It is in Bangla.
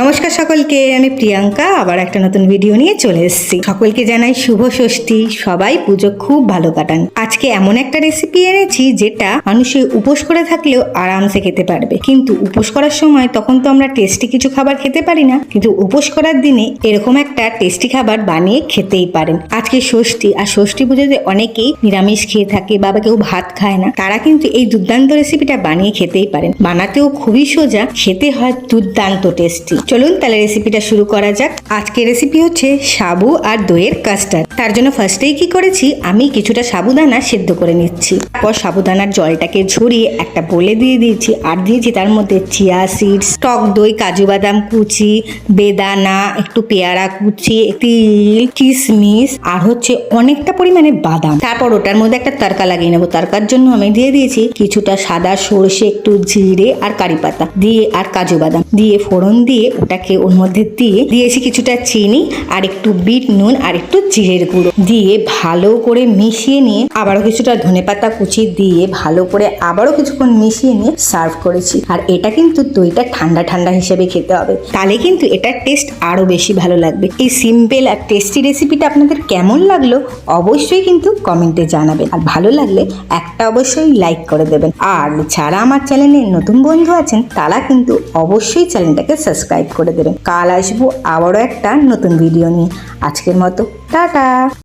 নমস্কার সকলকে, আমি প্রিয়াঙ্কা আবার একটা নতুন ভিডিও নিয়ে চলে এসেছি। সকলকে জানাই শুভ ষষ্ঠী। সবাই পুজো খুব ভালো কাটান। আজকে এমন একটা রেসিপি এনেছি যেটা মানুষের উপোস করে থাকলেও আরামসে খেতে পারবে। কিন্তু উপোস করার সময় তখন তো আমরা টেস্টি কিছু খাবার খেতে পারি না, কিন্তু উপোস করার দিনে এরকম একটা টেস্টি খাবার বানিয়ে খেতেই পারেন। আজকে ষষ্ঠী, আর ষষ্ঠী পুজোতে অনেকেই নিরামিষ খেয়ে থাকে বা কেউ ভাত খায় না, তারা কিন্তু এই দুর্দান্ত রেসিপিটা বানিয়ে খেতেই পারেন। বানাতেও খুবই সোজা, খেতে হয় দুর্দান্ত টেস্টি। চলুন তাহলে রেসিপিটা শুরু করা যাক। আজকে রেসিপি হচ্ছে সাবু আর দইয়ের কাস্টার্ড। তার জন্য ফার্স্টেই কি করেছি, আমি কিছুটা সাবুদানা সেদ্ধ করে নিচ্ছি। তারপর সাবুদানার জলটাকে ঝরিয়ে একটা বোলে দিয়ে দিয়েছি, আর দিয়েছি তার মধ্যে চিয়া সিডস, টক দই, কাজু বাদাম কুচি, বেদানা, একটু পেয়ারা কুচি, তিল, কিশমিশ, আর হচ্ছে অনেকটা পরিমাণে বাদাম। তারপর ওটার মধ্যে একটা তড়কা লাগিয়ে নেবো। তড়কার জন্য আমি দিয়ে দিয়েছি কিছুটা সাদা সর্ষে, একটু জিরে আর কারি পাতা দিয়ে, আর কাজু বাদাম দিয়ে ফোড়ন দিয়ে ওটাকে ওর মধ্যে দিয়ে দিয়েছি কিছুটা চিনি আর একটু বিট নুন আর একটু জিরের গুঁড়ো দিয়ে ভালো করে মিশিয়ে নিয়ে আবারও কিছুটা ধনেপাতা কুচি দিয়ে ভালো করে আবারও কিছুক্ষণ মিশিয়ে নিয়ে সার্ভ করেছি। আর এটা কিন্তু দইটা ঠান্ডা ঠান্ডা হিসেবে খেতে হবে, তাহলে কিন্তু এটার টেস্ট আরো বেশি ভালো লাগবে। এই সিম্পল আর টেস্টি রেসিপিটা আপনাদের কেমন লাগলো অবশ্যই কিন্তু কমেন্টে জানাবেন, আর ভালো লাগলে একটা অবশ্যই লাইক করে দেবেন। আর যারা আমার চ্যানেলে নতুন বন্ধু আছেন তারা কিন্তু অবশ্যই চ্যানেলটাকে সাবস্ক্রাইব করে দেবেন। কাল আসবো আবারও একটা নতুন ভিডিও নিয়ে। আজকের মতো টাটা।